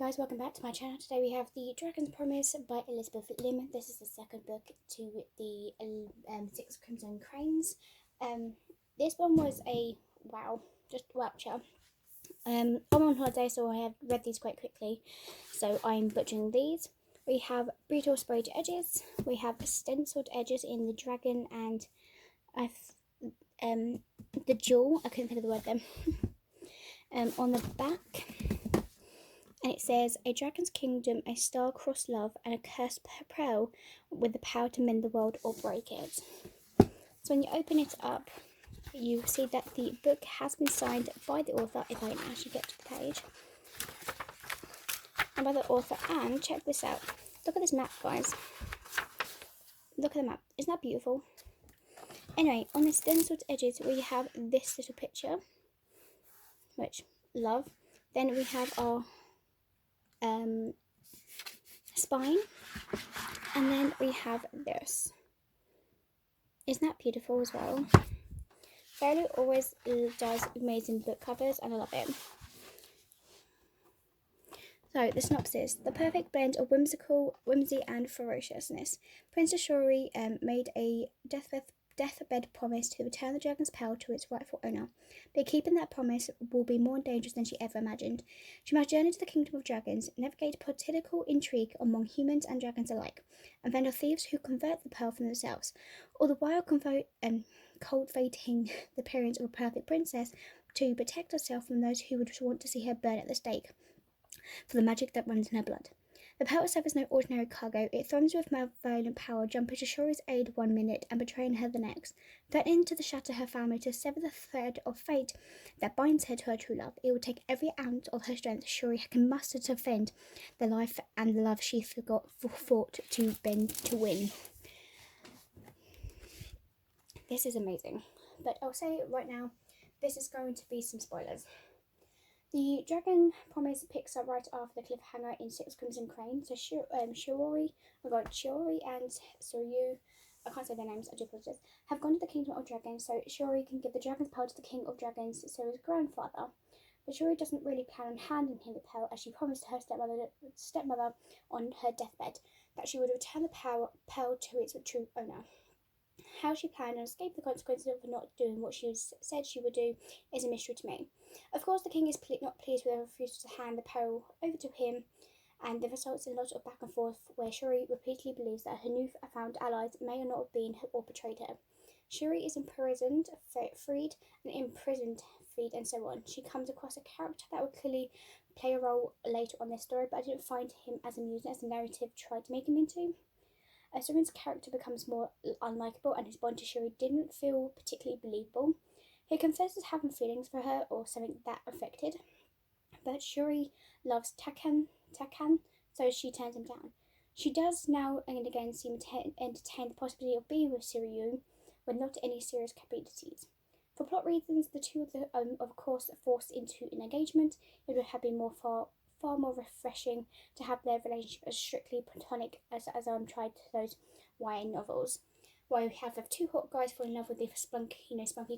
guys, welcome back to my channel. Today we have The Dragon's Promise by Elizabeth Lim. This is the second book to the Six Crimson Cranes. This one was a just wowcher. I'm on holiday, so I have read these quite quickly, so I'm butchering these. We have brutal sprayed edges, we have stenciled edges in the dragon and the jewel, I couldn't think of the word then, on the back. And it says, a dragon's kingdom, a star-crossed love, and a cursed pearl with the power to mend the world or break it. So when you open it up, you see that the book has been signed by the author, if I can actually get to the page. And by the author, and check this out. Look at this map, guys. Look at the map. Isn't that beautiful? Anyway, on the stenciled edges, we have this little picture, which, love. Then we have our spine, and then we have this. Isn't that beautiful as well? Fairly always does amazing book covers, and I love it. So the synopsis: the perfect blend of whimsy and ferociousness. Princess Shuri made a deathbed promise to return the dragon's pearl to its rightful owner, but keeping that promise will be more dangerous than she ever imagined. She must journey to the kingdom of dragons, navigate political intrigue among humans and dragons alike, and vendor thieves who convert the pearl for themselves, all the while cultivating the appearance of a perfect princess to protect herself from those who would want to see her burn at the stake for the magic that runs in her blood. The pearl itself is no ordinary cargo. It thunders with violent power, jumping to Shuri's aid 1 minute and betraying her the next, threatening to shatter her family, to sever the thread of fate that binds her to her true love. It will take every ounce of her strength Shuri can muster to defend the life and the love she fought to win. This is amazing, but I'll say right now, this is going to be some spoilers. The Dragon Promise picks up right after the cliffhanger in Six Crimson Cranes. So Shuri and Soryu, I can't say their names, I do apologize, have gone to the Kingdom of Dragons so Shuri can give the Dragon's pearl to the King of Dragons, so his grandfather. But Shuri doesn't really plan on handing him the pearl, as she promised her stepmother on her deathbed that she would return the pearl to its true owner. How she planned and escaped the consequences of not doing what she said she would do is a mystery to me. Of course, the king is not pleased with her refusal to hand the pearl over to him, and this results in a lot of back and forth where Shuri repeatedly believes that her newfound allies may or not have been or betrayed her. Shuri is imprisoned, freed, and so on. She comes across a character that will clearly play a role later on this story, but I didn't find him as amusing as the narrative tried to make him into. Soren's character becomes more unlikable, and his bond to Shuri didn't feel particularly believable. He confesses having feelings for her or something that affected, but Shuri loves Takan, so she turns him down. She does now and again seem to entertain the possibility of being with Soryu, with not any serious capabilities. For plot reasons, the two of them, of course, forced into an engagement. It would have been far more refreshing to have their relationship as strictly platonic as tried those YA novels, where we have two hot guys fall in love with the spunky,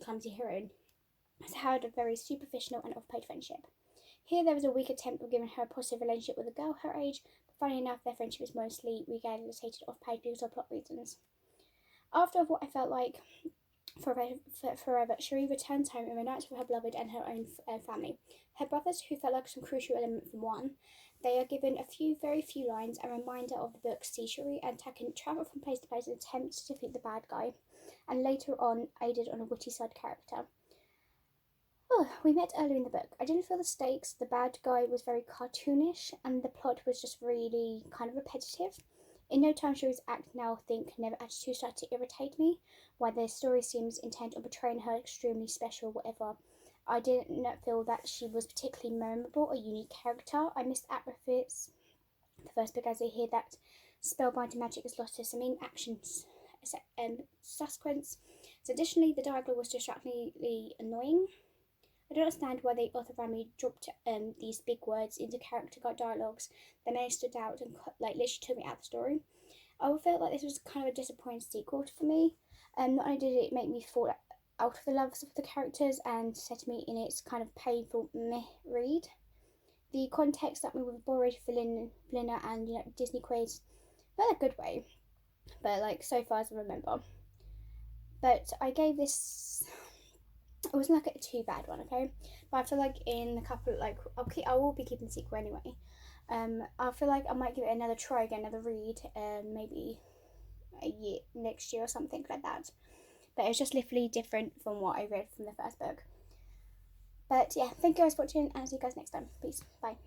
clumsy heroine. It's had a very superficial and off-page friendship. Here there was a weak attempt of giving her a positive relationship with a girl her age, but funny enough, their friendship is mostly regurgitated off-page because of plot reasons. After what I felt like forever, Shuri returns home and reunites with her beloved and her own family. Her brothers, who felt like some crucial element from one, they are given very few lines. A reminder of the book see Shuri and Takan travel from place to place in attempts to defeat the bad guy, and later on aided on a witty side character. We met earlier in the book. I didn't feel the stakes. The bad guy was very cartoonish, and the plot was just really kind of repetitive. In no time, Shuri's never attitude started to irritate me, while the story seems intent on portraying her extremely special, whatever. I did not feel that she was particularly memorable or unique character. I missed Aphrodite's the first book, as I hear that spellbinding magic is lost to some actions suspense. So additionally, the dialogue was distractingly annoying. I don't understand why the author family dropped these big words into character dialogues that may have stood out and literally took me out of the story. I felt like this was kind of a disappointing sequel for me. Not only did it make me fall out of the love of the characters and set me in its kind of painful meh read, the context that we were borrowed for Lina and Disney quiz, not in a good way, but like so far as I remember. But I gave this. It wasn't like a too bad one, okay. But I feel like in a couple, like I will be keeping the sequel anyway. I feel like I might give it another try again, another read, maybe a year next year or something like that. But it's just literally different from what I read from the first book. But yeah, thank you guys for watching, and I'll see you guys next time. Peace. Bye.